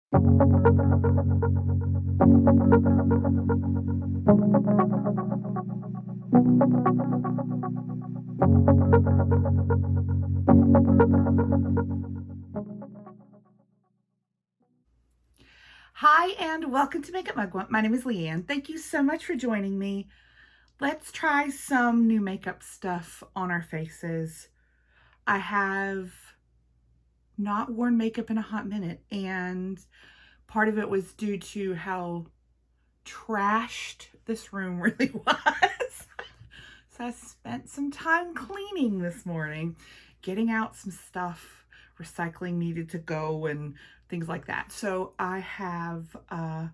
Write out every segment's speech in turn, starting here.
Hi, and welcome to Makeup Mugwump. My name is Leanne. Thank you so much for joining me. Let's try some new makeup stuff on our faces. I have not worn makeup in a hot minute, and part of it was due to how trashed this room really was. So I spent some time cleaning this morning, getting out some stuff, recycling needed to go and things like that. So I have a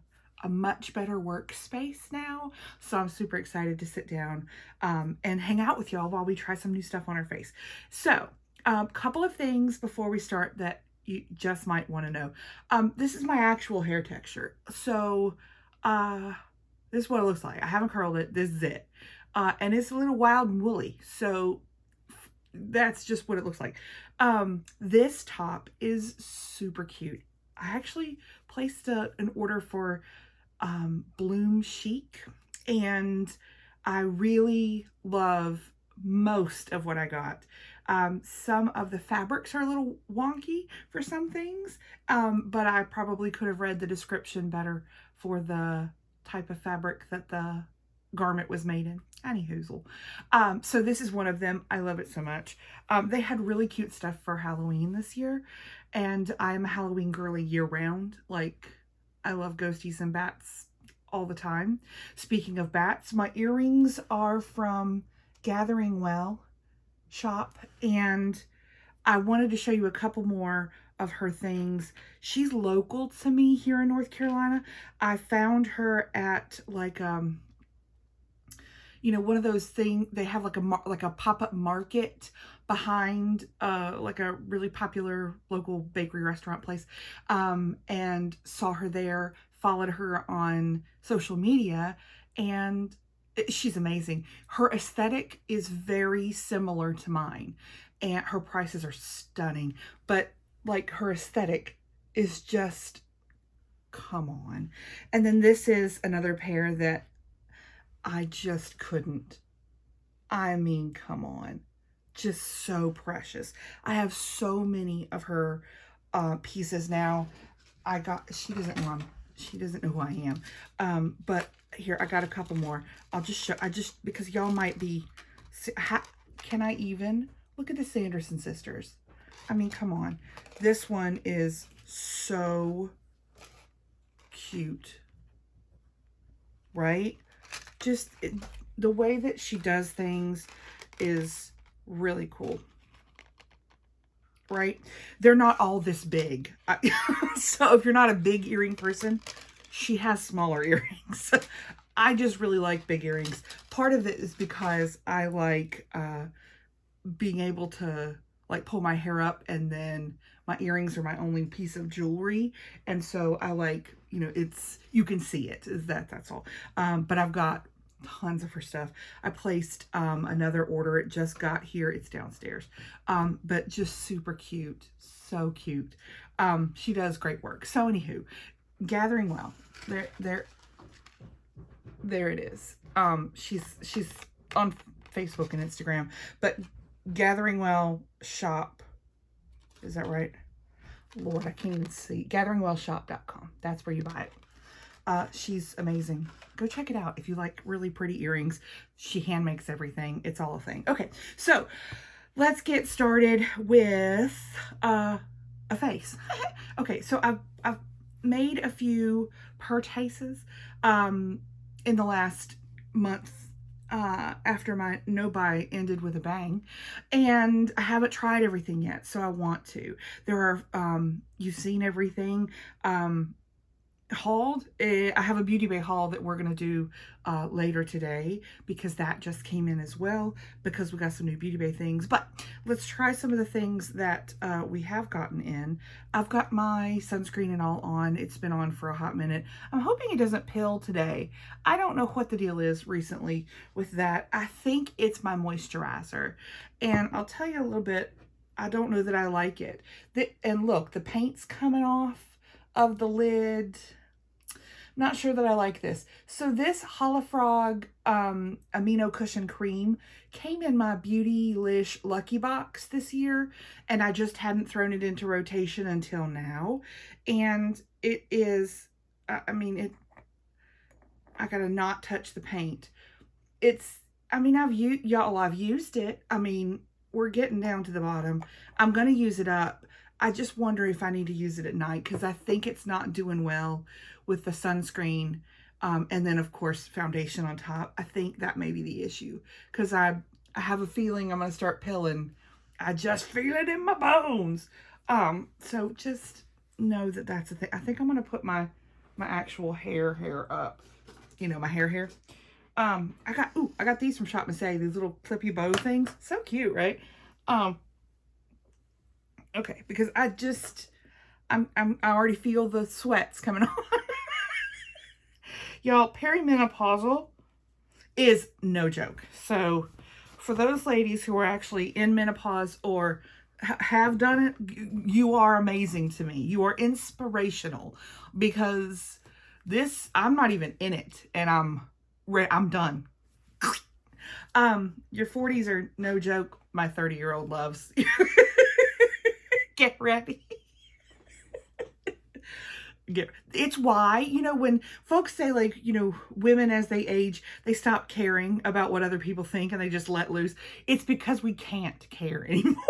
much better workspace now. So I'm super excited to sit down and hang out with y'all while we try some new stuff on our face. So a couple of things before we start that you just might want to know. This is my actual hair texture. So this is what it looks like. I haven't curled it. This is it. And it's a little wild and woolly. So that's just what it looks like. This top is super cute. I actually placed an order for Bloom Chic, and I really love most of what I got. Some of the fabrics are a little wonky for some things, but I probably could have read the description better for the type of fabric that the garment was made in. Anyhoozle. So this is one of them. I love it so much. They had really cute stuff for Halloween this year, and I'm a Halloween girly year round. Like, I love ghosties and bats all the time. Speaking of bats, my earrings are from Gathering Well shop, and I wanted to show you a couple more of her things. She's local to me here in North Carolina. I found her at like you know, one of those things, they have like a pop-up market behind like a really popular local bakery restaurant place, and saw her there, followed her on social media, and she's amazing. Her aesthetic is very similar to mine, and her prices are stunning, but like her aesthetic is just, come on. And then this is another pair that I just couldn't. I mean, come on. Just so precious. I have so many of her pieces now. She doesn't know who I am. But here, I got a couple more. I'll just show, because y'all might be, can I even? Look at the Sanderson sisters. I mean, come on. This one is so cute. Right? Just the way that she does things is really cool, right? They're not all this big. So if you're not a big earring person, she has smaller earrings. I just really like big earrings. Part of it is because I like being able to like pull my hair up, and then my earrings are my only piece of jewelry. And so I like, you know, you can see it, that's all. But I've got tons of her stuff. I placed another order. It just got here. It's downstairs. But just super cute. So cute. She does great work. So anywho, Gathering Well. There it is. She's on Facebook and Instagram, but Gathering Well shop. Is that right? Lord, I can't even see. GatheringWellShop.com. That's where you buy it. She's amazing. Go check it out if you like really pretty earrings. She hand makes everything. It's all a thing. Okay, so let's get started with a face. Okay, so I've made a few purchases in the last month after my no buy ended with a bang, and I haven't tried everything yet, so I want to. There are you've seen everything hauled. I have a Beauty Bay haul that we're going to do later today, because that just came in as well, because we got some new Beauty Bay things. But let's try some of the things that we have gotten in. I've got my sunscreen and all on. It's been on for a hot minute. I'm hoping it doesn't pill today. I don't know what the deal is recently with that. I think it's my moisturizer, and I'll tell you a little bit. I don't know that I like it. And look, the paint's coming off. of the lid. Not sure that I like this. So this Holofrog Amino Cushion Cream came in my Beautylish Lucky Box this year, and I just hadn't thrown it into rotation until now. And it is, I mean, I gotta not touch the paint. I've used it. I mean, we're getting down to the bottom. I'm gonna use it up. I just wonder if I need to use it at night because I think it's not doing well with the sunscreen. And then, of course, foundation on top. I think that may be the issue because I have a feeling I'm going to start pilling. I just feel it in my bones. So just know that that's a thing. I think I'm going to put my actual hair up. You know, my hair. I got these from Shop and Say, these little clippy bow things. So cute, right? Okay, because I already feel the sweats coming on. Y'all, perimenopausal is no joke. So for those ladies who are actually in menopause or have done it, you are amazing to me. You are inspirational because I'm not even in it and I'm done. Your 40s are no joke. My 30-year-old loves. Get ready. It's why, you know, when folks say, like, you know, women as they age, they stop caring about what other people think and they just let loose. It's because we can't care anymore.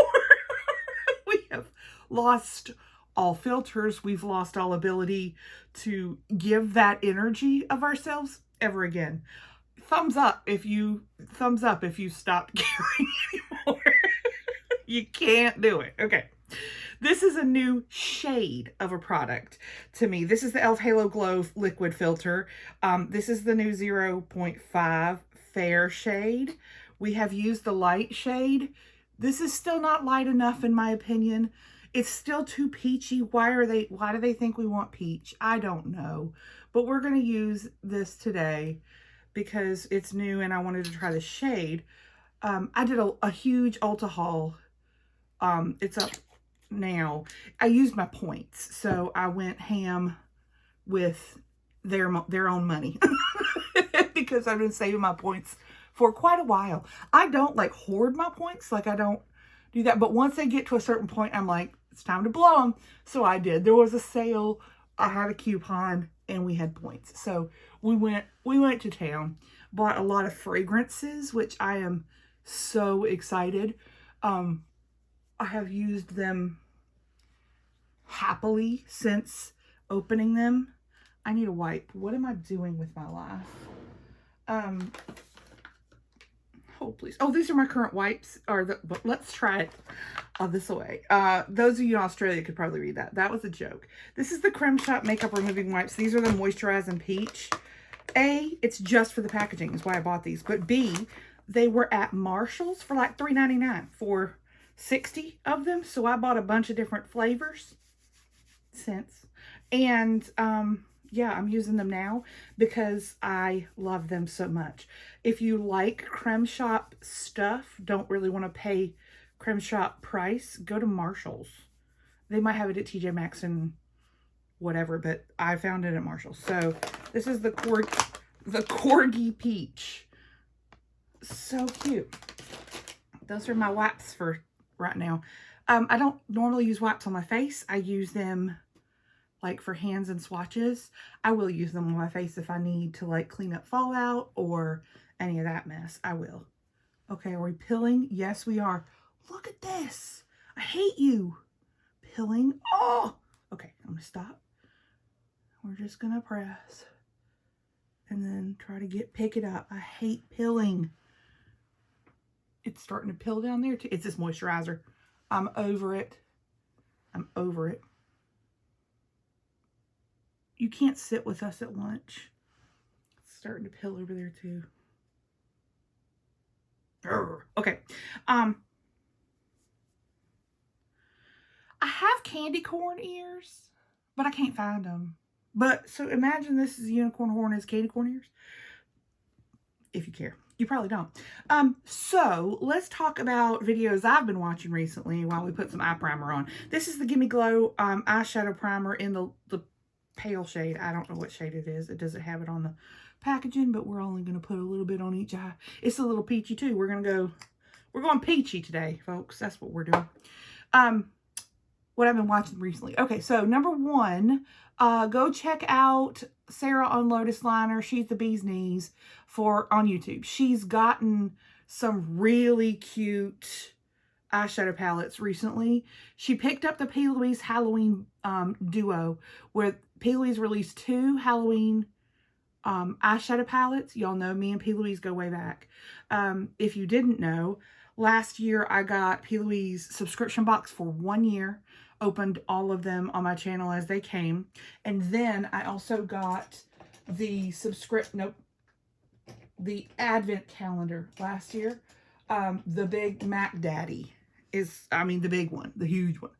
We have lost all filters. We've lost all ability to give that energy of ourselves ever again. Thumbs up if you stop caring anymore. You can't do it. Okay. This is a new shade of a product to me. This is the e.l.f. Halo Glow liquid filter. This is the new 0.5 fair shade. We have used the light shade. This is still not light enough in my opinion. It's still too peachy. Why do they think we want peach? I don't know. But we're going to use this today because it's new and I wanted to try the shade. I did a huge Ulta haul. It's up now. I used my points, so I went ham with their own money because I've been saving my points for quite a while. I don't like hoard my points, like I don't do that, but once they get to a certain point, I'm like, it's time to blow them. So I did. There was a sale, I had a coupon, and we had points. So we went to town, bought a lot of fragrances, which I am so excited. I have used them happily since opening them. I need a wipe. What am I doing with my life? Oh, please. Oh, these are my current wipes. But let's try it this way. Those of you in Australia could probably read that. That was a joke. This is the Creme Shop Makeup Removing Wipes. These are the Moisturizing Peach. A, it's just for the packaging is why I bought these. But B, they were at Marshall's for like $3.99 for 60 of them. So I bought a bunch of different flavors. And yeah, I'm using them now because I love them so much. If you like Creme Shop stuff, don't really want to pay Creme Shop price, go to Marshall's. They might have it at TJ Maxx and whatever, but I found it at Marshall's. So this is the Corgi Peach. So cute. Those are my wipes for right now. I don't normally use wipes on my face. I use them like for hands and swatches. I will use them on my face if I need to like clean up fallout or any of that mess. I will. Okay, are we pilling? Yes, we are. Look at this. I hate you. Pilling. Oh! Okay, I'm gonna stop. We're just gonna press. And then try to pick it up. I hate pilling. It's starting to pill down there too. It's this moisturizer. I'm over it. I'm over it. You can't sit with us at lunch. It's starting to pill over there too. Okay. I have candy corn ears, but I can't find them. But so imagine this is unicorn horn as candy corn ears. If you care. You probably don't. So let's talk about videos I've been watching recently while we put some eye primer on. This is the Gimme Glow eyeshadow primer in the pale shade. I don't know what shade it is. It doesn't have it on the packaging, but we're only going to put a little bit on each eye. It's a little peachy too. We're going peachy today, folks. That's what we're doing. What I've been watching recently. Okay, so number one, go check out Sarah on Lotus Liner. She's the bee's knees on YouTube. She's gotten some really cute eyeshadow palettes recently. She picked up the P. Louise Halloween duo, where P. Louise released 2 Halloween eyeshadow palettes. Y'all know me and P. Louise go way back. If you didn't know, last year I got P. Louise subscription box for 1 year. Opened all of them on my channel as they came. And then I also got the the advent calendar last year. The big Mac Daddy the big one, the huge one.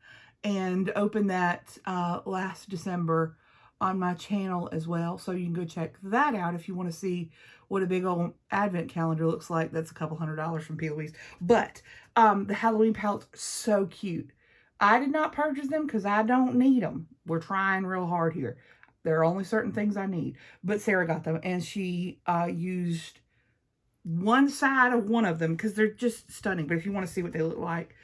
And opened that last December on my channel as well. So you can go check that out if you want to see what a big old advent calendar looks like. That's a couple $100 from P. Louise. But the Halloween palettes are so cute. I did not purchase them because I don't need them. We're trying real hard here. There are only certain things I need. But Sarah got them, and she used one side of one of them because they're just stunning. But if you want to see what they look like,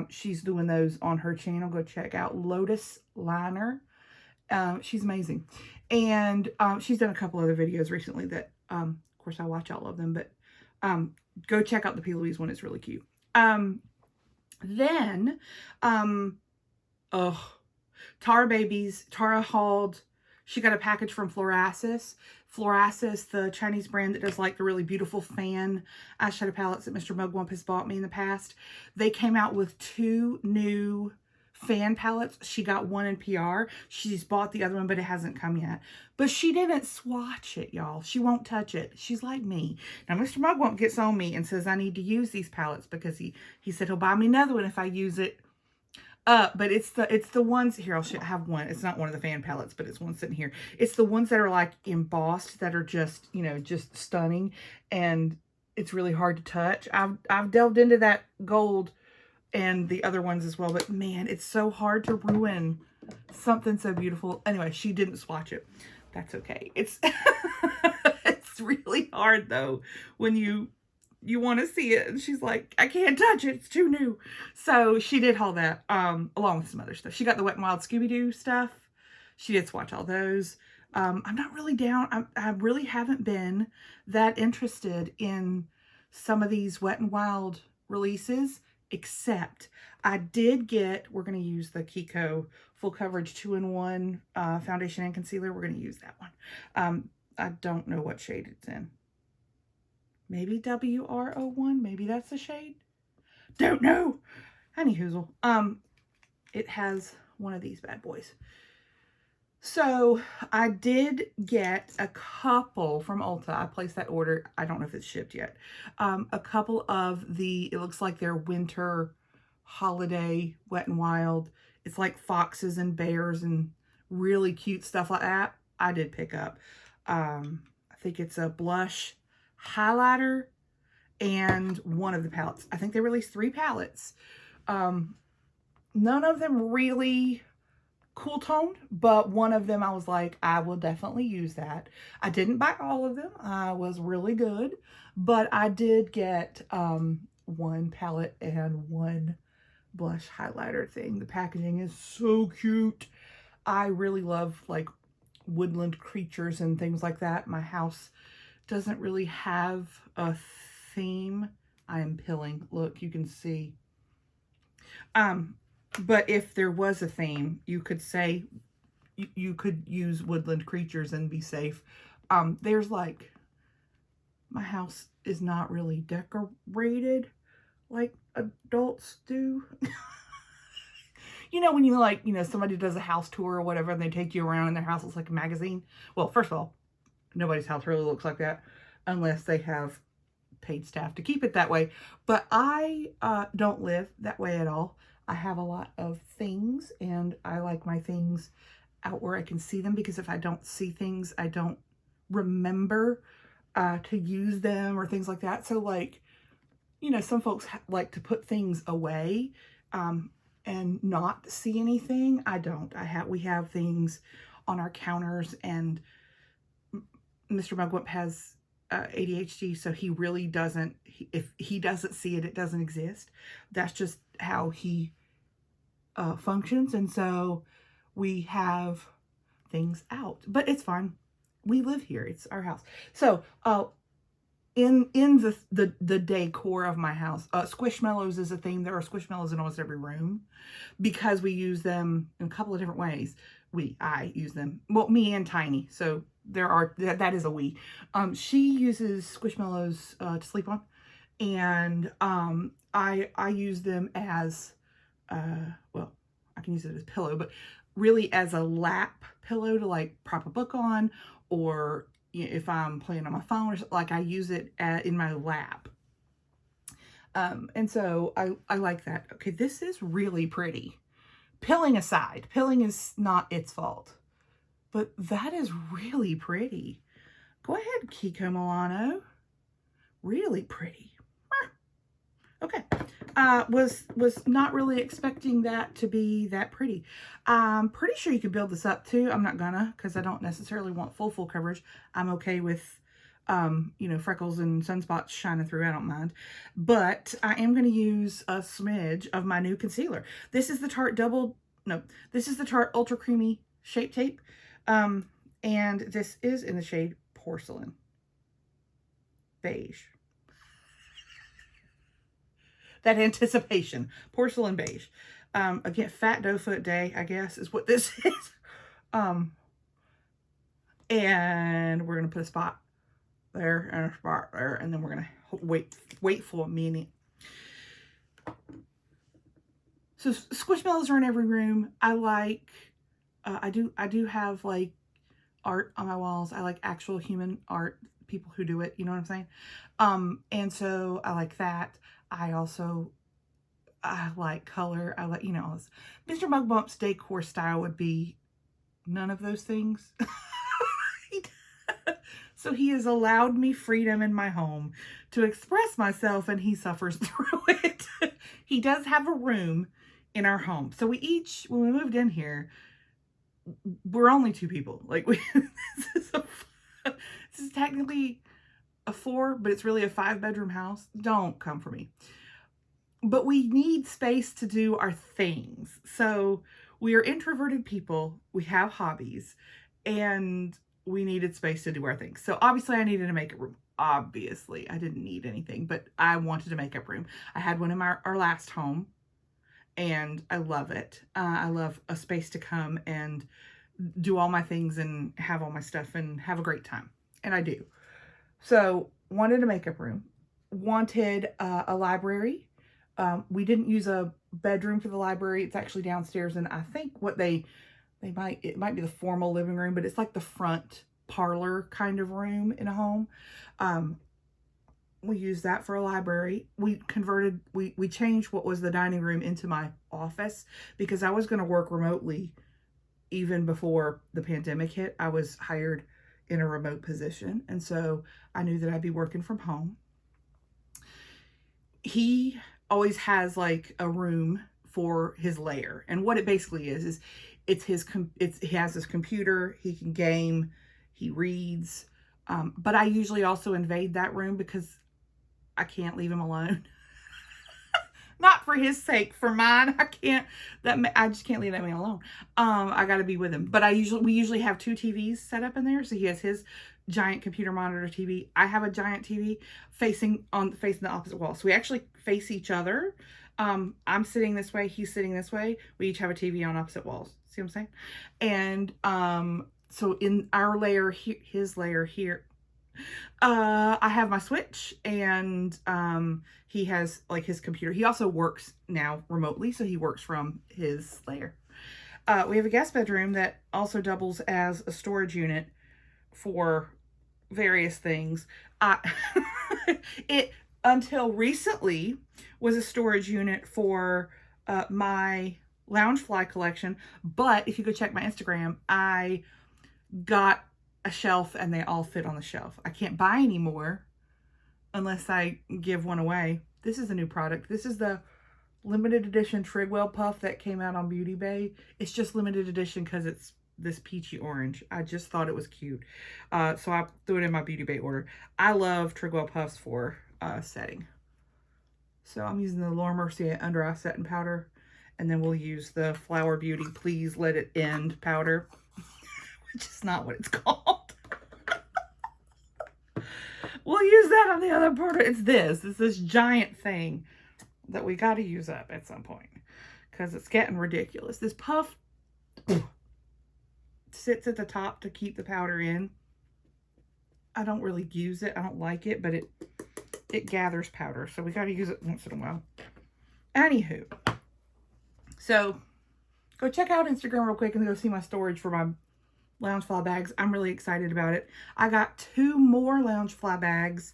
she's doing those on her channel. Go check out Lotus Liner. She's amazing. And she's done a couple other videos recently that, of course, I watch all of them. But go check out the P. Louise one. It's really cute. Then, Tara Babies. Tara hauled, she got a package from Florasis. Florasis, the Chinese brand that does like the really beautiful fan eyeshadow palettes that Mr. Mugwump has bought me in the past. They came out with 2 new fan palettes. She got one in PR. She's bought the other one, but it hasn't come yet. But she didn't swatch it, y'all. She won't touch it. She's like me. Now, Mr. Mugwump gets on me and says I need to use these palettes because he said he'll buy me another one if I use it. But it's the ones here. I'll have one. It's not one of the fan palettes, but it's one sitting here. It's the ones that are like embossed that are just, just stunning, and it's really hard to touch. I've delved into that gold and the other ones as well, but man, it's so hard to ruin something so beautiful. Anyway, she didn't swatch it. That's okay. It's it's really hard though when you want to see it and she's like, I can't touch it, it's too new. So she did haul that along with some other stuff. She got the Wet n Wild Scooby-Doo stuff. She did swatch all those. I'm not really down. I really haven't been that interested in some of these Wet n Wild releases. Except I did get, we're going to use the Kiko Full Coverage 2-in-1 foundation and concealer. We're going to use that one. I don't know what shade it's in. Maybe WR01. Maybe that's the shade. Don't know. Anyhoozle. It has one of these bad boys. So I did get a couple from Ulta. I placed that order. I don't know if it's shipped yet. A couple of it looks like they're winter holiday Wet n Wild. It's like foxes and bears and really cute stuff like that. I did pick up. I think it's a blush highlighter and one of the palettes. I think they released 3 palettes. None of them really cool toned, but one of them I was like, I will definitely use that. I didn't buy all of them. I was really good, but I did get one palette and one blush highlighter thing. The packaging is so cute. I really love like woodland creatures and things like that. My house doesn't really have a theme. I am pilling. Look, you can see. But if there was a theme, you could say, you could use woodland creatures and be safe. There's like, my house is not really decorated like adults do. You know, when you like, somebody does a house tour or whatever, and they take you around and their house looks like a magazine. Well, first of all, nobody's house really looks like that unless they have paid staff to keep it that way. But I don't live that way at all. I have a lot of things, and I like my things out where I can see them, because if I don't see things, I don't remember to use them or things like that. So like, some folks like to put things away and not see anything. I don't. We have things on our counters, and Mr. Mugwump has ADHD, so he really doesn't, if he doesn't see it, it doesn't exist. That's just how he functions. And so we have things out, but it's fine. We live here. It's our house. So in the decor of my house, Squishmallows is a theme. There are Squishmallows in almost every room because we use them in a couple of different ways. I use them, well, me and Tiny. So that is a we. She uses Squishmallows to sleep on, and I use them as well, I can use it as a pillow, but really as a lap pillow to like prop a book on, or if I'm playing on my phone, or like I use it in my lap. And so I like that. Okay, this is really pretty. Pilling aside, pilling is not its fault, but that is really pretty. Go ahead, Kiko Milano. Really pretty. Okay. Was not really expecting that to be that pretty. I'm pretty sure you could build this up too. I'm not gonna, because I don't necessarily want full coverage. I'm okay with, you know, freckles and sunspots shining through. I don't mind. But I am going to use a smidge of my new concealer. This is the Tarte this is the Tarte Ultra Creamy Shape Tape. And this is in the shade Porcelain Beige. That anticipation. Porcelain Beige. Again, Fat Dough Foot Day, I guess, is what this is. And we're going to put a spot there and a spot there, and then we're going to wait for a minute. So Squishmallows are in every room. I like, I do have like art on my walls. I like actual human art, people who do it, you know what I'm saying? And so I like that. I like color. I like, you know, Mr. Mugwump's decor style would be none of those things. So he has allowed me freedom in my home to express myself, and he suffers through it. He does have a room in our home. So when we moved in here, we're only 2 people. Like this is technically a 4, but it's really a 5-bedroom house. Don't come for me. But we need space to do our things. So we are introverted people. We have hobbies, and we needed space to do our things. So obviously I needed a makeup room. Obviously I didn't need anything, but I wanted a makeup room. I had one in our last home, and I love it. I love a space to come and do all my things and have all my stuff and have a great time. And I do. So wanted a makeup room, wanted a library. We didn't use a bedroom for the library. It's actually downstairs. And I think what it might be the formal living room, but it's like the front parlor kind of room in a home. We used that for a library. We changed what was the dining room into my office because I was going to work remotely even before the pandemic hit. I was hired in a remote position, and so I knew that I'd be working from home. He always has like a room for his lair, and what it basically is he has his computer, he can game, he reads, but I usually also invade that room because I can't leave him alone. Not for his sake, for mine. I just can't leave that man alone. I got to be with him. But we usually have 2 TVs set up in there. So he has his giant computer monitor TV. I have a giant TV facing the opposite wall. So we actually face each other. I'm sitting this way, he's sitting this way. We each have a TV on opposite walls. See what I'm saying? And so in our layer, his layer here, I have my Switch, and he has like his computer. He also works now remotely, so he works from his lair. We have a guest bedroom that also doubles as a storage unit for various things. It until recently was a storage unit for my Loungefly collection, but if you go check my Instagram, I got a shelf and they all fit on the shelf. I can't buy any more unless I give one away. This is a new product. This is the limited edition Tridwell puff that came out on Beauty Bay. It's just limited edition because it's this peachy orange. I just thought it was cute. So I threw it in my Beauty Bay order. I love Treadwell Puffs for setting. So I'm using the Laura Mercier Under Eye Setting Powder. And then we'll use the Flower Beauty Please Let It End powder, which is not what it's called. We'll use that on the other powder. It's this giant thing that we got to use up at some point because it's getting ridiculous. This puff sits at the top to keep the powder in. I don't really use it. I don't like it, but it gathers powder, so we got to use it once in a while. Anywho, so go check out Instagram real quick and go see my storage for my Loungefly bags. I'm really excited about it. I got 2 more Loungefly bags,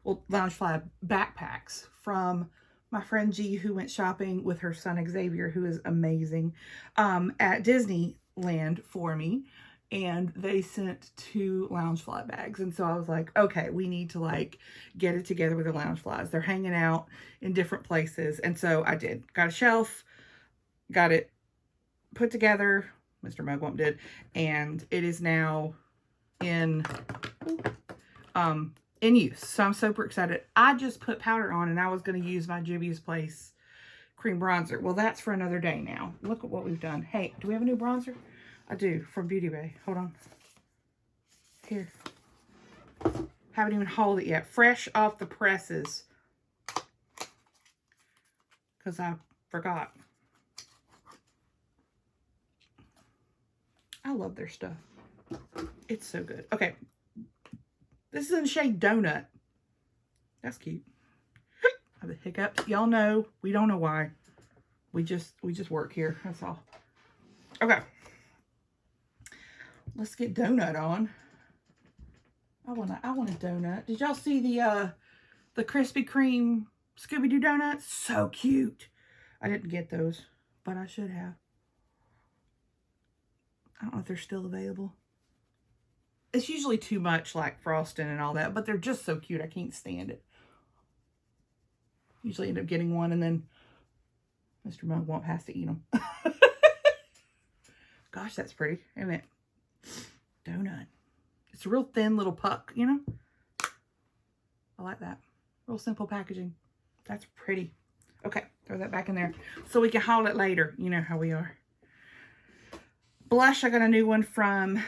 well, Loungefly backpacks from my friend G, who went shopping with her son Xavier, who is amazing, at Disneyland for me. And they sent 2 Loungefly bags. And so I was like, okay, we need to like get it together with the Loungeflies. They're hanging out in different places. And so I did. Got a shelf, got it put together. Mr. Mugwump did. And it is now in use. So I'm super excited. I just put powder on and I was going to use my Juvia's Place cream bronzer. Well, that's for another day now. Look at what we've done. Hey, do we have a new bronzer? I do, from Beauty Bay. Hold on. Here. Haven't even hauled it yet. Fresh off the presses. Because I forgot. I love their stuff. It's so good. Okay. This is in the shade Donut. That's cute. I have a hiccup. Y'all know, we don't know why. We just work here. That's all. Okay. Let's get Donut on. I want a donut. Did y'all see the Krispy Kreme Scooby-Doo donuts? So cute. I didn't get those, but I should have. I don't know if they're still available. It's usually too much like frosting and all that, but they're just so cute. I can't stand it. Usually end up getting one and then Mr. Mugwump has to eat them. Gosh, that's pretty, isn't it? Donut. It's a real thin little puck, you know? I like that. Real simple packaging. That's pretty. Okay, throw that back in there so we can haul it later. You know how we are. Blush, I got a new one from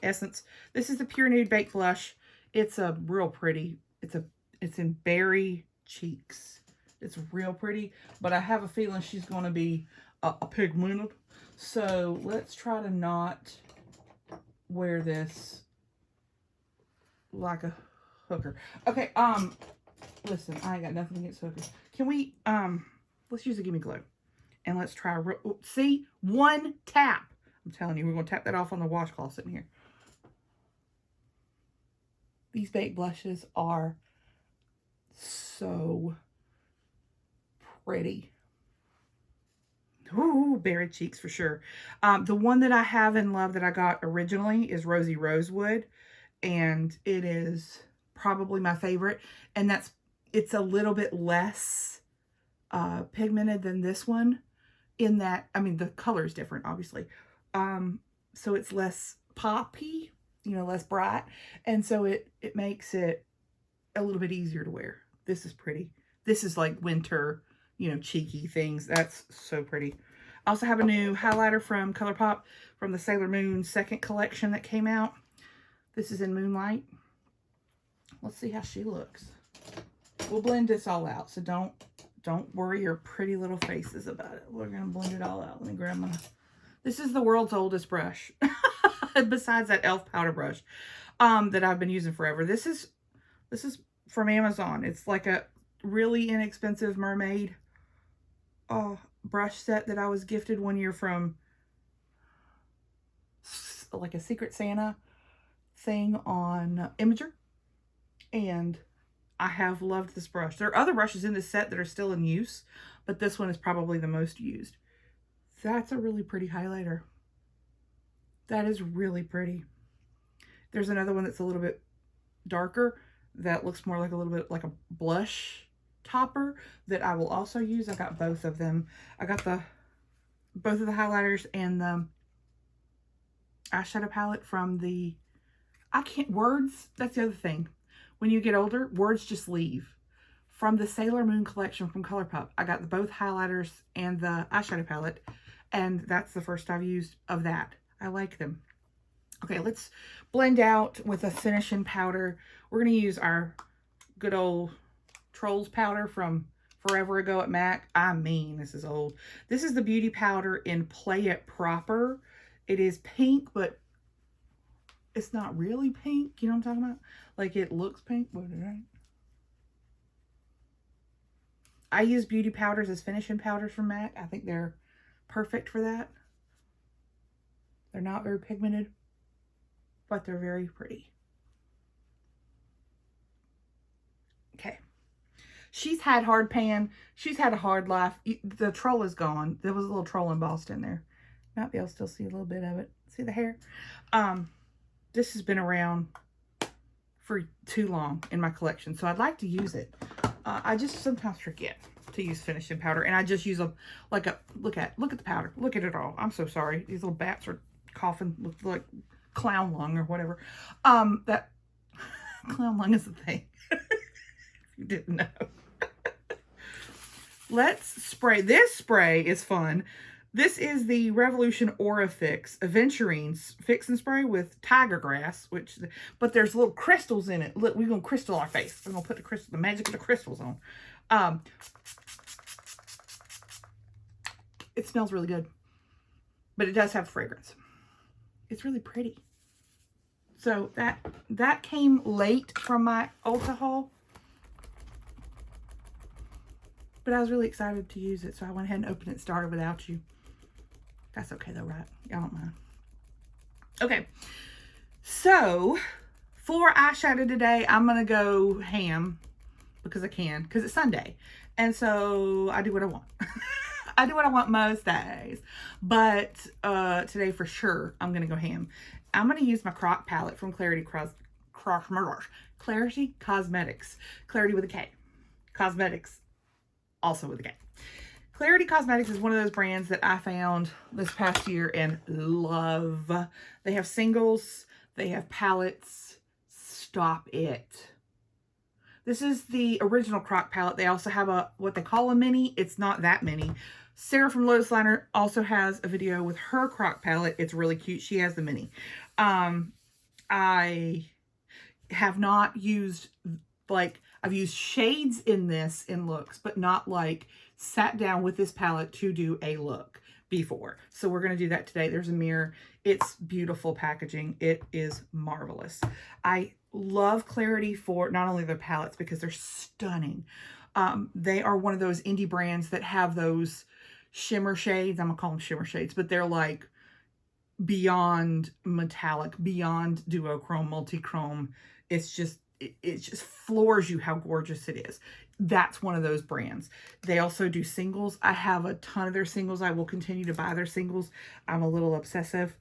Essence. This is the Pure Nude Baked Blush. It's a real pretty. It's in Berry Cheeks. It's real pretty, but I have a feeling she's going to be a pigmented. So let's try to not wear this like a hooker. Okay, listen, I ain't got nothing against hookers. Can we, let's use a Gimme Glow. And let's try, see, 1 tap. I'm telling you, we're going to tap that off on the washcloth sitting here. These baked blushes are so pretty. Ooh, Berry Cheeks for sure. The one that I have in love that I got originally is Rosy Rosewood. And it is probably my favorite. And it's a little bit less pigmented than this one. In that, I mean, the color is different, obviously. So it's less poppy, you know, less bright. And so it makes it a little bit easier to wear. This is pretty. This is like winter, you know, cheeky things. That's so pretty. I also have a new highlighter from ColourPop from the Sailor Moon second collection that came out. This is in Moonlight. Let's see how she looks. We'll blend this all out, so don't worry your pretty little faces about it. We're going to blend it all out. Let me grab my... This is the world's oldest brush. Besides that e.l.f. powder brush that I've been using forever. This is from Amazon. It's like a really inexpensive mermaid brush set that I was gifted one year from like a Secret Santa thing on Imager. And I have loved this brush. There are other brushes in this set that are still in use, but this one is probably the most used. That's a really pretty highlighter. That is really pretty. There's another one that's a little bit darker that looks more like a little bit like a blush topper that I will also use. I got both of them. I got the both of the highlighters and the eyeshadow palette from the, words, that's the other thing. When you get older, words just leave. From the Sailor Moon collection from ColourPop, I got both highlighters and the eyeshadow palette, and that's the first I've used of that. I like them. Okay, let's blend out with a finishing powder. We're going to use our good old Trolls powder from forever ago at MAC. I mean, this is old. This is the beauty powder in Play It Proper. It is pink, but it's not really pink. You know what I'm talking about? Like, it looks pink, but it ain't. I use beauty powders as finishing powders from MAC. I think they're perfect for that. They're not very pigmented, but they're very pretty. Okay. She's had hard pan. She's had a hard life. The troll is gone. There was a little troll embossed in there. Might be able to still see a little bit of it. See the hair? This has been around for too long in my collection, so I'd like to use it. I just sometimes forget to use finishing powder, and I just use look at the powder. Look at it all. I'm so sorry. These little bats are coughing with like clown lung or whatever. That clown lung is a thing. If you didn't know. Let's spray. This spray is fun. This is the Revolution Aura Fix Aventurine Fix and Spray with tiger grass, but there's little crystals in it. Look, we're going to crystal our face. We're going to put the magic of the crystals on. It smells really good, but it does have fragrance. It's really pretty. So that came late from my Ulta haul, but I was really excited to use it, so I went ahead and opened it and started without you. That's okay though, right? Y'all don't mind. Okay, so for eyeshadow today, I'm going to go ham because I can, because it's Sunday. And so I do what I want. I do what I want most days. But today for sure, I'm going to go ham. I'm going to use my Croc palette from Klarity Cosmetics. Klarity with a K. Cosmetics also with a K. Klarity Cosmetics is one of those brands that I found this past year and love. They have singles. They have palettes. Stop it. This is the original Croc palette. They also have what they call a mini. It's not that mini. Sarah from Lotus Liner also has a video with her Croc palette. It's really cute. She has the mini. I have not used, like, I've used shades in this in looks, but not like sat down with this palette to do a look before. So we're going to do that today. There's a mirror. It's beautiful packaging. It is marvelous. I love Klarity for not only their palettes because they're stunning. They are one of those indie brands that have those shimmer shades. I'm going to call them shimmer shades, but they're like beyond metallic, beyond duochrome, multi-chrome. It just floors you how gorgeous it is. That's one of those brands. They also do singles. I have a ton of their singles. I will continue to buy their singles. I'm a little obsessive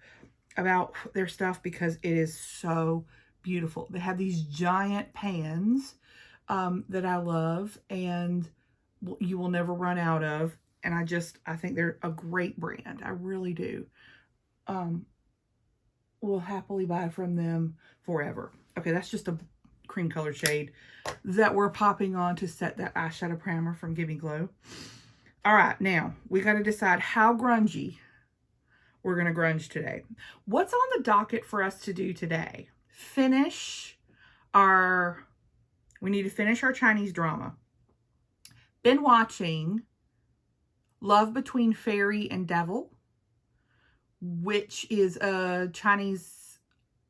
about their stuff because it is so beautiful. They have these giant pans that I love and you will never run out of. And I think they're a great brand. I really do. Will happily buy from them forever. Okay, that's just a cream color shade that we're popping on to set that eyeshadow primer from Gimme Glow. All right, now we got to decide how grungy we're going to grunge today. What's on the docket for us to do today? We need to finish our Chinese drama. Been watching Love Between Fairy and Devil, which is a Chinese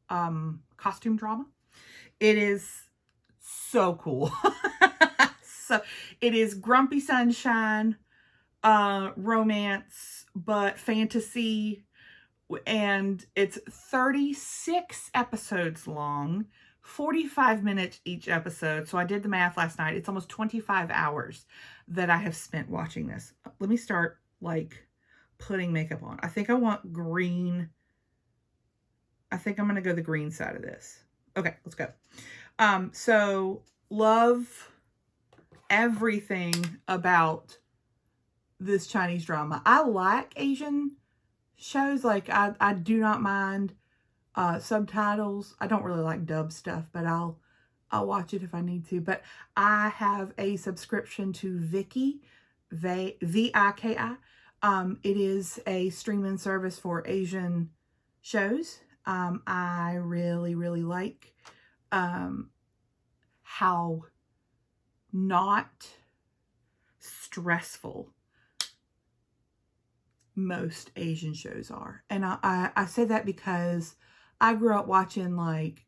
costume drama. It is so cool. So it is grumpy sunshine, romance, but fantasy. And it's 36 episodes long, 45 minutes each episode. So I did the math last night. It's almost 25 hours that I have spent watching this. Let me start like putting makeup on. I think I want green. I think I'm going to go the green side of this. Okay, let's go. So love everything about this Chinese drama. I like Asian shows. Like, I do not mind subtitles. I don't really like dub stuff, but I'll watch it if I need to. But I have a subscription to Viki, Viki. It is a streaming service for Asian shows. I really, really like how not stressful most Asian shows are. And I say that because I grew up watching like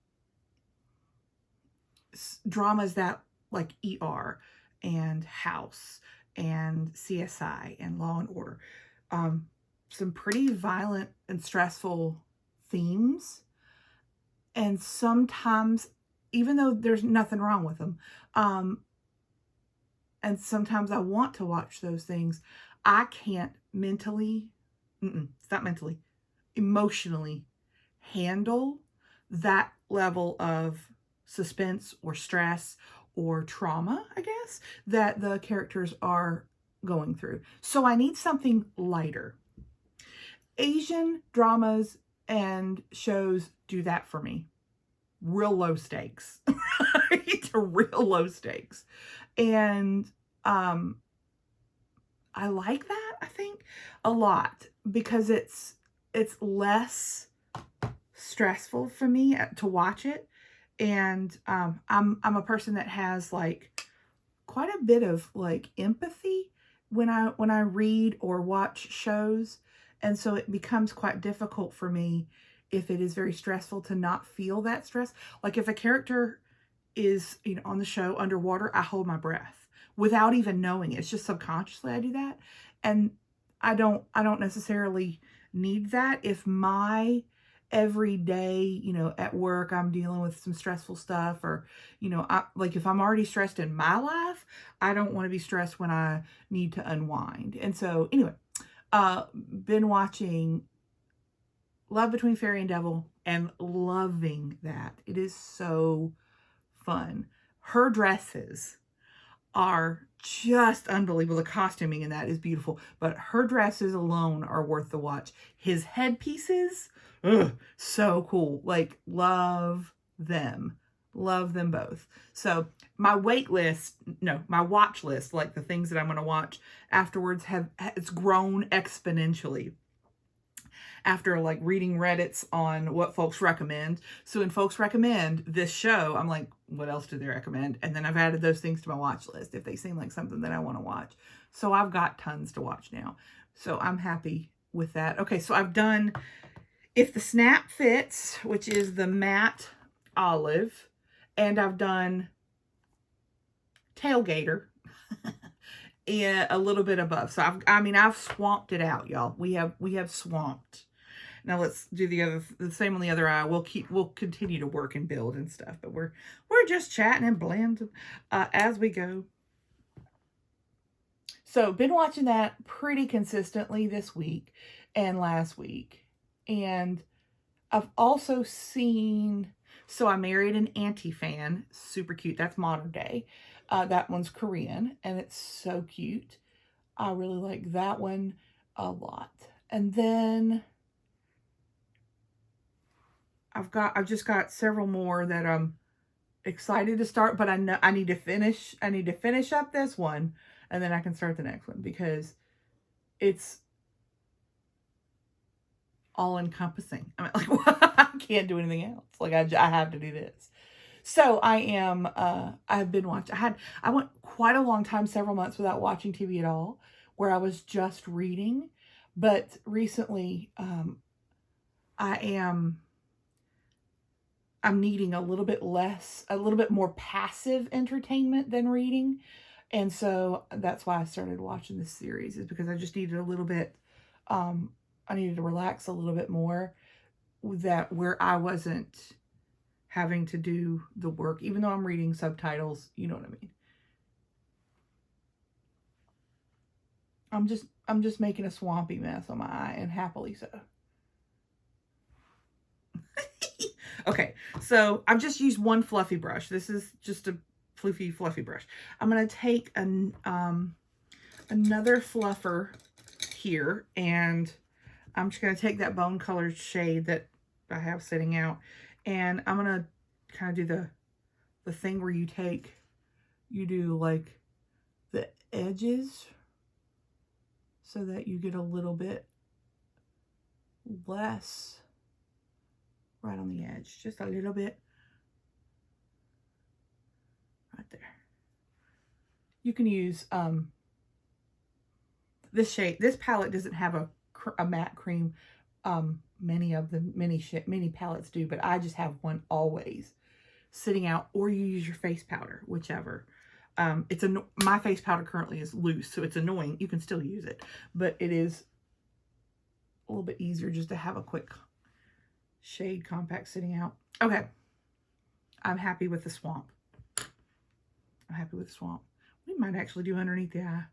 dramas that like ER and House and CSI and Law and Order. Some pretty violent and stressful themes. And sometimes, even though there's nothing wrong with them, and sometimes I want to watch those things, I can't mentally, it's not mentally, emotionally handle that level of suspense or stress or trauma, I guess, that the characters are going through. So I need something lighter. Asian dramas and shows do that for me. Real low stakes. Right? Real low stakes. And I like that, I think, a lot, because it's less stressful for me to watch it. And I'm a person that has like quite a bit of like empathy when I read or watch shows. And so it becomes quite difficult for me if it is very stressful to not feel that stress. Like if a character is, you know, on the show underwater, I hold my breath without even knowing it. It's just subconsciously I do that. And I don't necessarily need that if my every day, you know, at work, I'm dealing with some stressful stuff, or, you know, like if I'm already stressed in my life, I don't want to be stressed when I need to unwind. And so anyway, been watching Love Between Fairy and Devil and loving that. It is so fun. Her dresses are just unbelievable. The costuming in that is beautiful, but her dresses alone are worth the watch. His headpieces, so cool. Like, love them both. So my watch list, like the things that I'm going to watch afterwards, it's grown exponentially after like reading Reddits on what folks recommend. So when folks recommend this show, I'm like, what else do they recommend? And then I've added those things to my watch list if they seem like something that I want to watch. So I've got tons to watch now. So I'm happy with that. Okay, so I've done If the Snap Fits, which is the matte olive, and I've done Tailgater and a little bit above. So I've swamped it out, y'all. We have swamped. Now let's do the same on the other eye. We'll continue to work and build and stuff, but we're just chatting and blend as we go. So been watching that pretty consistently this week and last week. And I've also seen, so I Married an Anti-Fan, super cute. That's modern day. That one's Korean and it's so cute. I really like that one a lot. And then I've just got several more that I'm excited to start, but I know I need to finish up this one, and then I can start the next one because it's all encompassing. I mean, like, I can't do anything else. Like I have to do this. So I've been watching. I went quite a long time, several months without watching TV at all, where I was just reading. But recently, I'm needing a little bit more passive entertainment than reading. And so that's why I started watching this series, is because I just needed a little bit, I needed to relax a little bit more, where I wasn't having to do the work, even though I'm reading subtitles, you know what I mean? I'm just making a swampy mess on my eye, and happily so. Okay, so I've just used one fluffy brush. This is just a fluffy brush. I'm going to take another fluffer here, and I'm just going to take that bone colored shade that I have sitting out, and I'm going to kind of do the thing where you do like the edges so that you get a little bit less right on the edge, just a little bit right there. You can use this shade. This palette doesn't have a matte cream. Many palettes do, but I just have one always sitting out, or you use your face powder, whichever. My face powder currently is loose, so it's annoying. You can still use it, but it is a little bit easier just to have a quick shade compact sitting out. Okay. I'm happy with the swamp. We might actually do underneath the eye.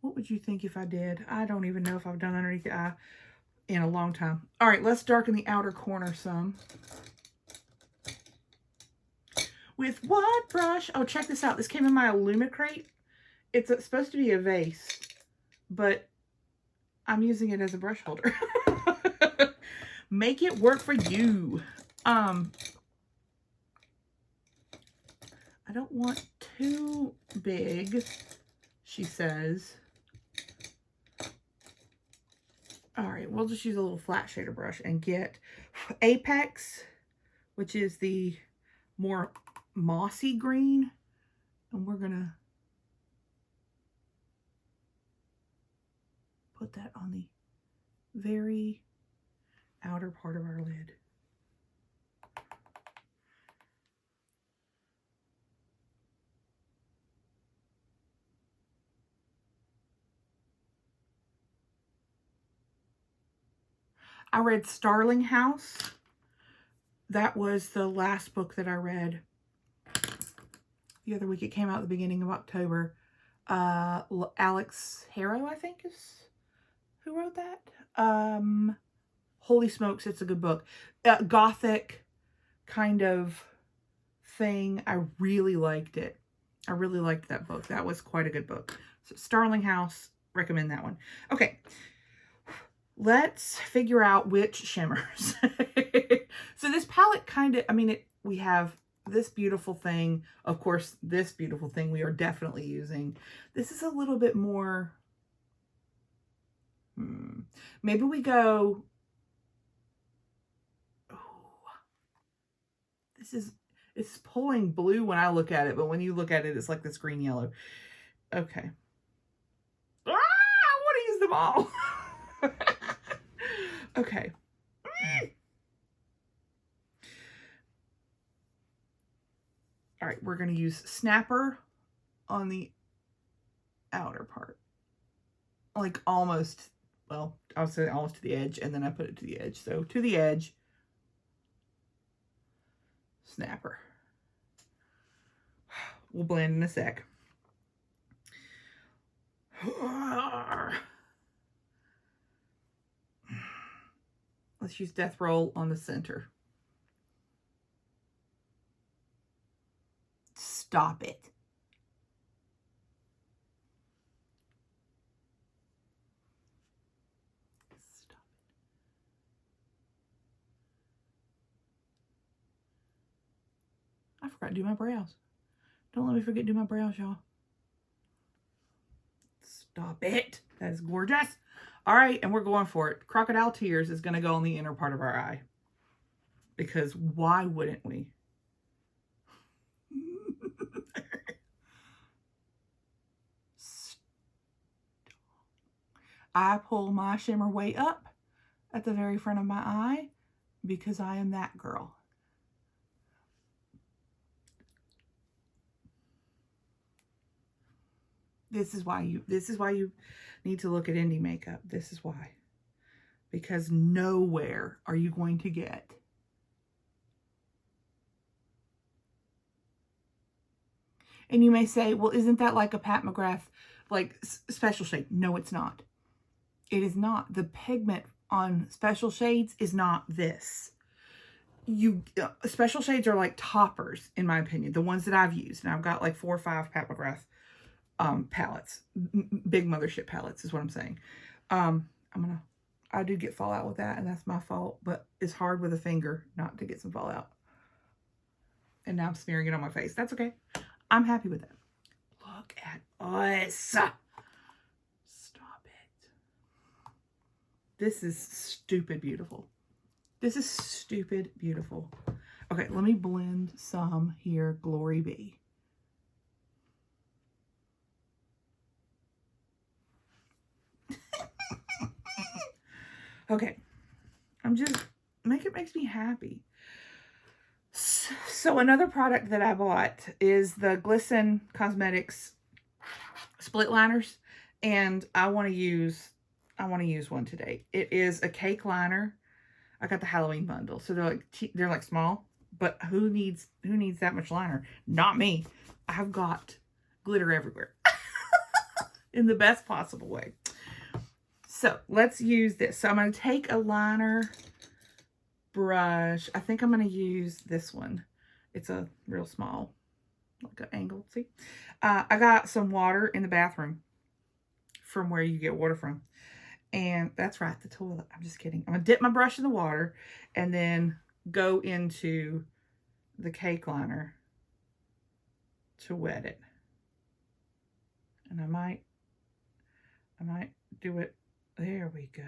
What would you think if I did? I don't even know if I've done underneath the eye in a long time. All right, let's darken the outer corner some. With what brush? Oh, check this out. This came in my Illumicrate. It's supposed to be a vase, but I'm using it as a brush holder. Make it work for you. I don't want too big, she says. All right, we'll just use a little flat shader brush and get Apex, which is the more mossy green, and we're gonna put that on the very outer part of our lid. I read Starling House. That was the last book that I read the other week. It came out at the beginning of October. Alex Harrow, I think, is who wrote that. Holy smokes, it's a good book. Gothic kind of thing. I really liked it. I really liked that book. That was quite a good book. So Starling House, recommend that one. Okay. Let's figure out which shimmers. So this palette kind of, we have this beautiful thing. Of course, this beautiful thing we are definitely using. This is a little bit more, maybe we go, it's pulling blue when I look at it, but when you look at it, it's like this green yellow. Okay. I want to use them all. Okay. All right, we're going to use Snapper on the outer part. Like almost, well, I would say almost to the edge, and then I put it to the edge. So to the edge, Snapper. We'll blend in a sec. Let's use Death Roll on the center. Stop it. Stop it. I forgot to do my brows. Don't let me forget to do my brows, y'all. Stop it. That is gorgeous. All right, and we're going for it. Crocodile Tears is going to go on the inner part of our eye. Because why wouldn't we? I pull my shimmer way up at the very front of my eye because I am that girl. This is why you need to look at indie makeup. This is why. Because nowhere are you going to get and you may say, well, isn't that like a Pat McGrath, like special shade? No, it's not. It is not. The pigment on special shades is not this. Special shades are like toppers, in my opinion, the ones that I've used. And I've got like 4 or 5 Pat McGrath palettes. Big mothership palettes is what I'm saying. I do get fallout with that, and that's my fault, but it's hard with a finger not to get some fallout. And now I'm smearing it on my face. That's okay. I'm happy with it. Look at us. Stop it. This is stupid beautiful. This is stupid beautiful. Okay, let me blend some here. Glory be. Okay, it makes me happy. So another product that I bought is the Glisten Cosmetics split liners, and I want to use one today. It is a cake liner. I got the Halloween bundle, so they're like small, but who needs that much liner? Not me. I've got glitter everywhere in the best possible way. So let's use this. So I'm going to take a liner brush. I think I'm going to use this one. It's a real small, like an angle. See, I got some water in the bathroom from where you get water from. And that's right, the toilet. I'm just kidding. I'm going to dip my brush in the water and then go into the cake liner to wet it. And I might do it. There we go.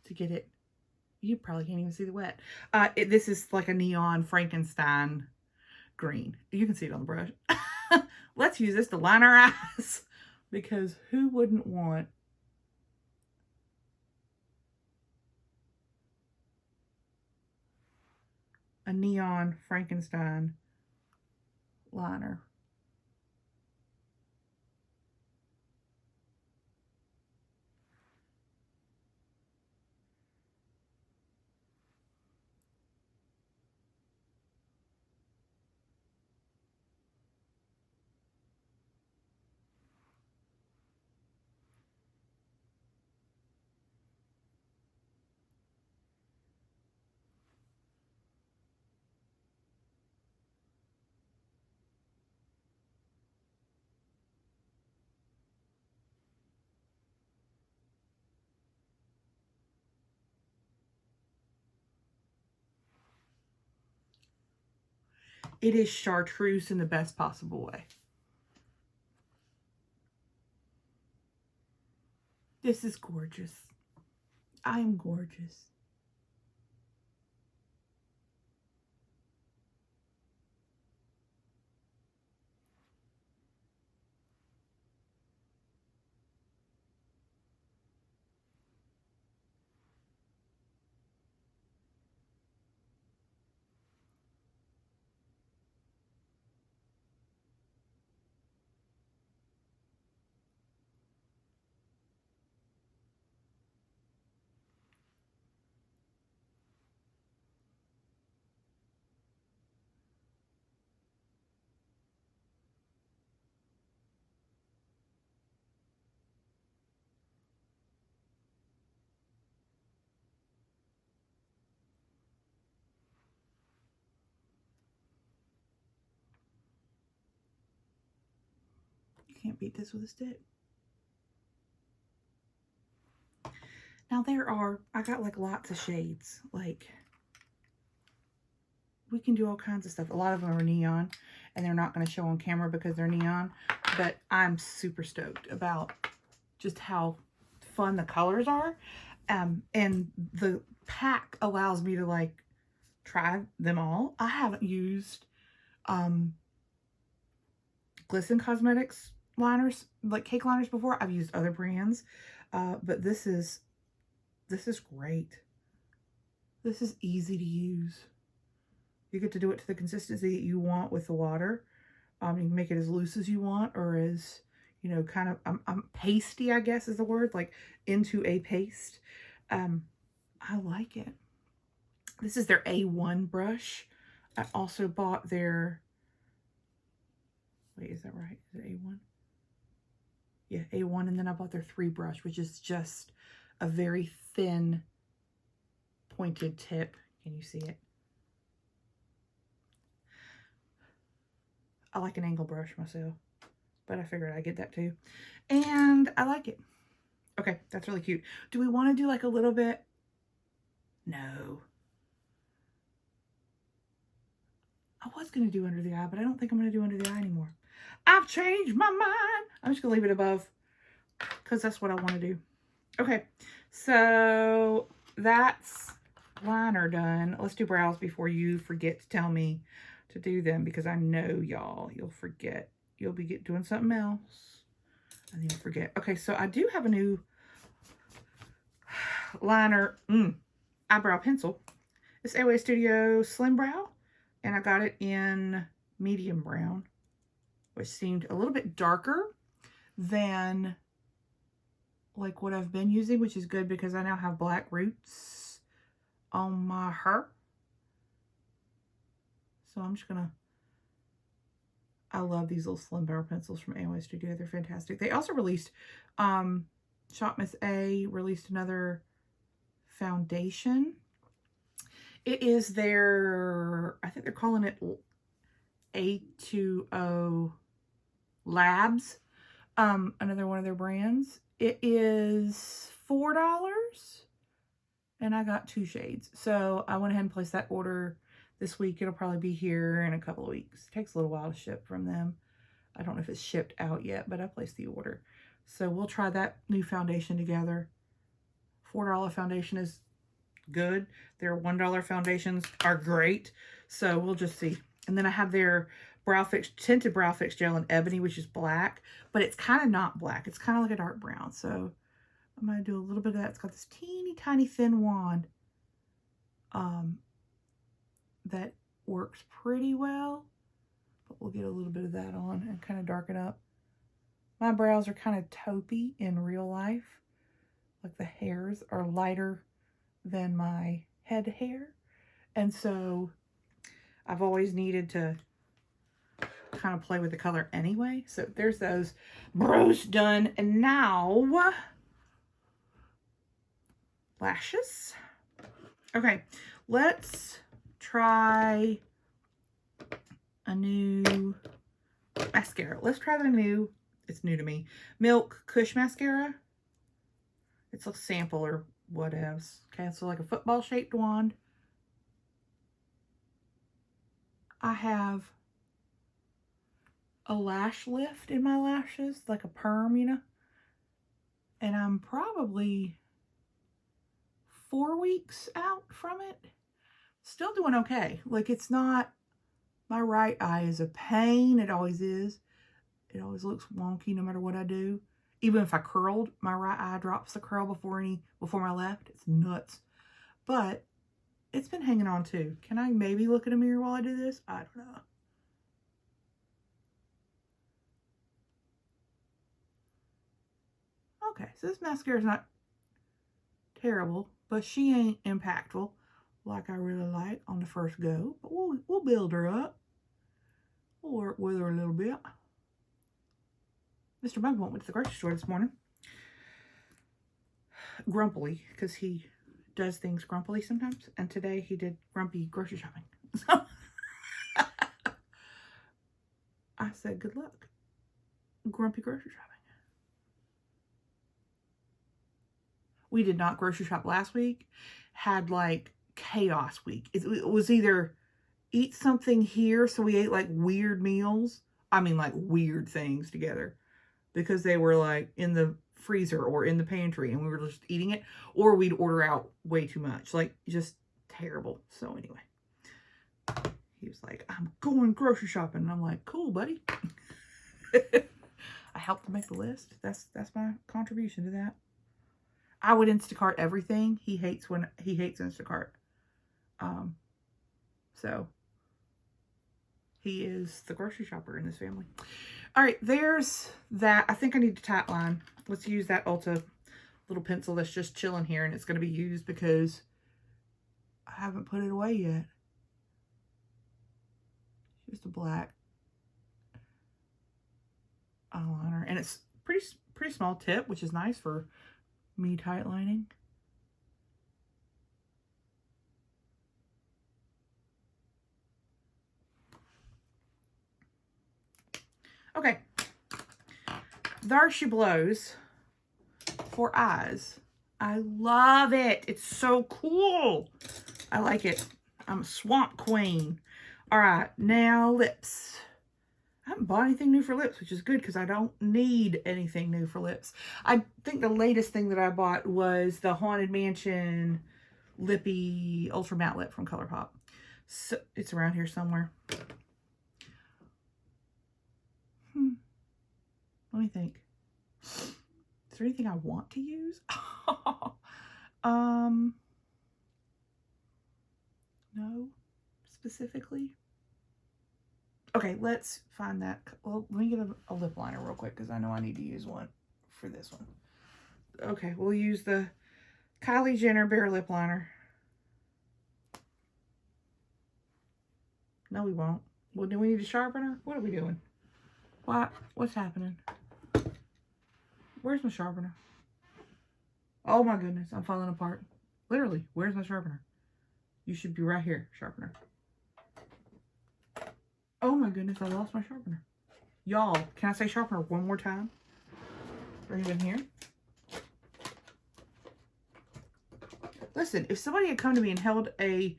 To get it, you probably can't even see the wet. This is like a neon Frankenstein green. You can see it on the brush. Let's use this to line our eyes, because who wouldn't want a neon Frankenstein liner? It is chartreuse in the best possible way. This is gorgeous. I am gorgeous. You can't beat this with a stick. Now I got like lots of shades. Like, we can do all kinds of stuff. A lot of them are neon, and they're not going to show on camera because they're neon, but I'm super stoked about just how fun the colors are. And the pack allows me to like try them all. I haven't used Glisten Cosmetics liners, like cake liners, before. I've used other brands, but this is great. This is easy to use. You get to do it to the consistency that you want with the water. You can make it as loose as you want, or as, you know, kind of pasty, I guess is the word, like into a paste. I like it. This is their A1 brush. I also bought their, wait, is that right? Is it A1? Yeah, A1, and then I bought their 3 brush, which is just a very thin pointed tip. Can you see it? I like an angle brush myself, but I figured I'd get that too. And I like it. Okay, that's really cute. Do we want to do like a little bit? No. I was going to do under the eye, but I don't think I'm going to do under the eye anymore. I've changed my mind. I'm just going to leave it above because that's what I want to do. Okay, so that's liner done. Let's do brows before you forget to tell me to do them, because I know y'all, you'll forget. You'll be doing something else and you'll forget. Okay, so I do have a new liner eyebrow pencil. It's AOA Studio Slim Brow, and I got it in medium brown, which seemed a little bit darker than like what I've been using, which is good because I now have black roots on my hair. So I'm just gonna, I love these little slim brow pencils from AOA Studio. They're fantastic. They also released, Shop Miss A released another foundation. It is their, I think they're calling it A2O Labs. Another one of their brands. It is $4 and I got 2 shades. So I went ahead and placed that order this week. It'll probably be here in a couple of weeks. It takes a little while to ship from them. I don't know if it's shipped out yet, but I placed the order. So we'll try that new foundation together. $4 foundation is good. Their $1 foundations are great. So we'll just see. And then I have their Brow Fix, Tinted Brow Fix Gel in Ebony, which is black, but it's kind of not black. It's kind of like a dark brown. So I'm going to do a little bit of that. It's got this teeny tiny thin wand that works pretty well, but we'll get a little bit of that on and kind of darken up. My brows are kind of taupey in real life. Like the hairs are lighter than my head hair. And so I've always needed to kind of play with the color anyway. So there's those brows done. And now lashes. Okay, let's try a new mascara. Let's try the new, it's new to me, Milk Kush Mascara. It's a sample or whatevs. Okay, so like a football shaped wand. I have a lash lift in my lashes, like a perm, you know. And I'm probably 4 weeks out from it. Still doing okay. Like, it's not, my right eye is a pain. It always is. It always looks wonky no matter what I do. Even if I curled, my right eye drops the curl before my left. It's nuts. But it's been hanging on too. Can I maybe look in a mirror while I do this? I don't know. Okay, so this mascara is not terrible, but she ain't impactful like I really like on the first go. But we'll build her up. We'll work with her a little bit. Mr. Mugwump went to the grocery store this morning. Grumpily, because he does things grumpily sometimes. And today he did grumpy grocery shopping. So I said, good luck. Grumpy grocery shopping. We did not grocery shop last week. Had like chaos week. It was either eat something here, so we ate like weird meals. I mean like weird things together. Because they were like in the freezer or in the pantry and we were just eating it. Or we'd order out way too much. Like just terrible. So anyway. He was like, I'm going grocery shopping. And I'm like, cool, buddy. I helped him make the list. That's my contribution to that. I would Instacart everything. He hates Instacart. So he is the grocery shopper in this family. All right, there's that. I think I need to tightline. Let's use that Ulta little pencil that's just chilling here, and it's going to be used because I haven't put it away yet. Just a black eyeliner, and it's pretty small tip, which is nice for me tightlining. Okay. There she blows for eyes. I love it. It's so cool. I like it. I'm a swamp queen. All right, now lips. I haven't bought anything new for lips, which is good because I don't need anything new for lips. I think the latest thing that I bought was the Haunted Mansion Lippy Ultra Matte Lip from ColourPop. So it's around here somewhere. Let me think. Is there anything I want to use? No, specifically. Okay, let's find that. Well, let me get a lip liner real quick because I know I need to use one for this one. Okay, we'll use the Kylie Jenner Bare Lip Liner. No, we won't. Well, do we need a sharpener? What are we doing? What? What's happening? Where's my sharpener? Oh my goodness, I'm falling apart. Literally, where's my sharpener? You should be right here, sharpener. Oh my goodness, I lost my sharpener. Y'all, can I say sharpener one more time? Are you in here? Listen, if somebody had come to me and held a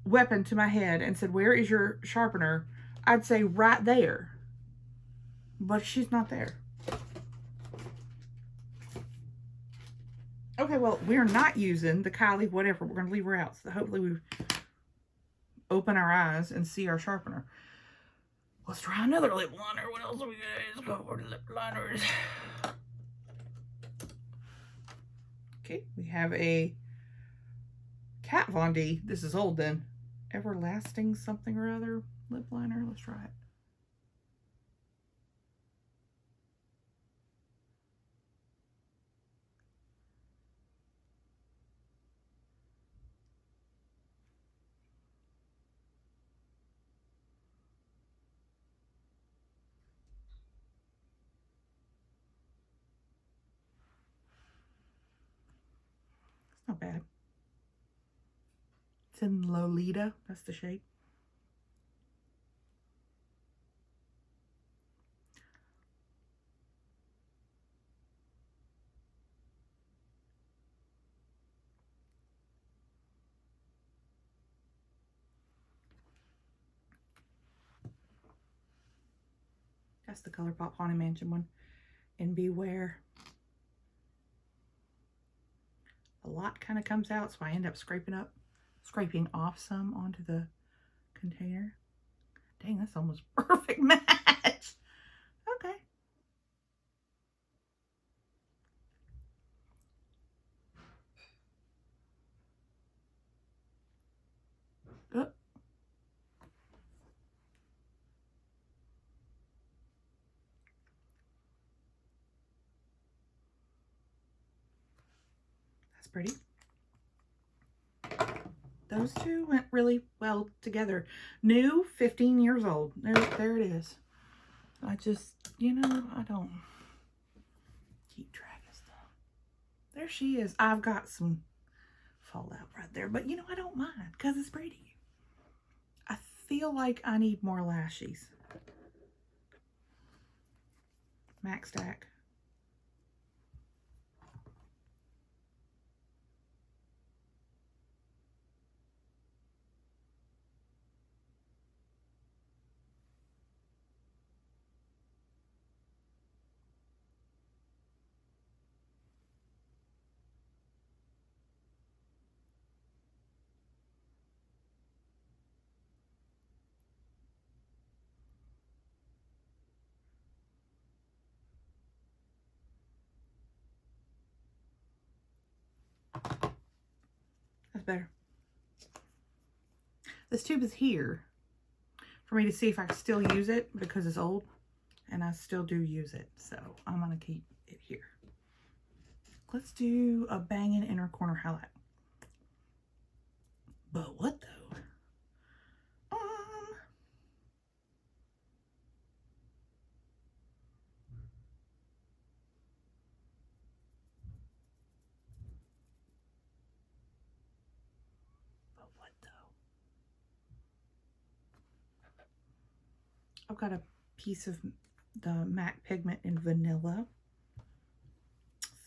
weapon to my head and said, where is your sharpener? I'd say right there. But she's not there. Okay, well, we're not using the Kylie whatever. We're going to leave her out. So hopefully we open our eyes and see our sharpener. Let's try another lip liner. What else are we going to use? Go for the lip liners. Okay, we have a Kat Von D. This is old then. Everlasting something or other lip liner. Let's try it. It's not bad. It's in Lolita. That's the shape. That's the ColourPop Haunted Mansion one. And beware. A lot kind of comes out, so I end up scraping off some onto the container. Dang, that's almost perfect match. Okay. Oh. That's pretty. Those two went really well together. New, 15 years old. There it is. I just, you know, I don't keep track of stuff. There she is. I've got some fallout right there, but you know, I don't mind because it's pretty. I feel like I need more lashes. Max Stack. That's better. This tube is here for me to see if I can still use it because it's old, and I still do use it, so I'm gonna keep it here. Let's do a banging inner corner highlight. But what though? But what though? I've got a piece of the MAC pigment in Vanilla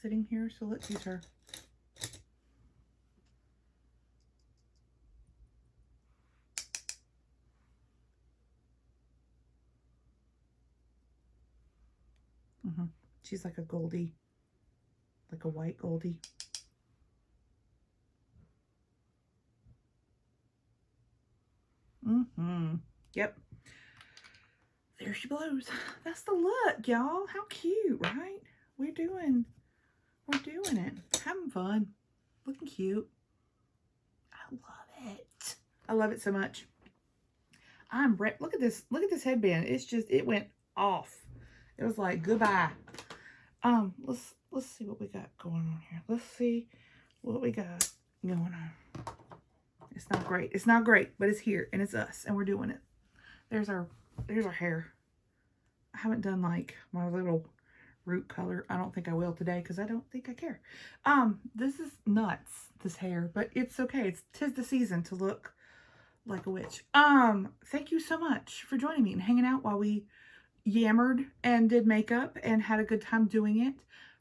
sitting here, so let's use her. She's like a Goldie, like a white Goldie. Yep. There she blows. That's the look, y'all. How cute, right? We're doing it. Having fun. Looking cute. I love it. I love it so much. Look at this. Look at this headband. It's just, it went off. It was like, goodbye. Let's see what we got going on here. Let's see what we got going on. It's not great. It's not great, but it's here and it's us and we're doing it. There's our hair. I haven't done like my little root color. I don't think I will today because I don't think I care. This is nuts, this hair, but it's okay. Tis the season to look like a witch. Thank you so much for joining me and hanging out while we yammered and did makeup and had a good time doing it.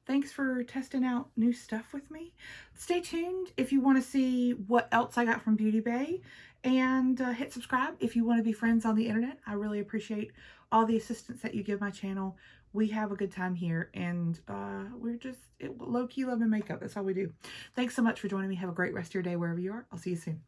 Thanks for testing out new stuff with me. Stay tuned if you want to see what else I got from Beauty Bay, and hit subscribe if you want to be friends on the internet. I really appreciate all the assistance that you give my channel. We have a good time here, and we're just low-key loving makeup. That's all we do. Thanks so much for joining me. Have a great rest of your day wherever you are. I'll see you soon.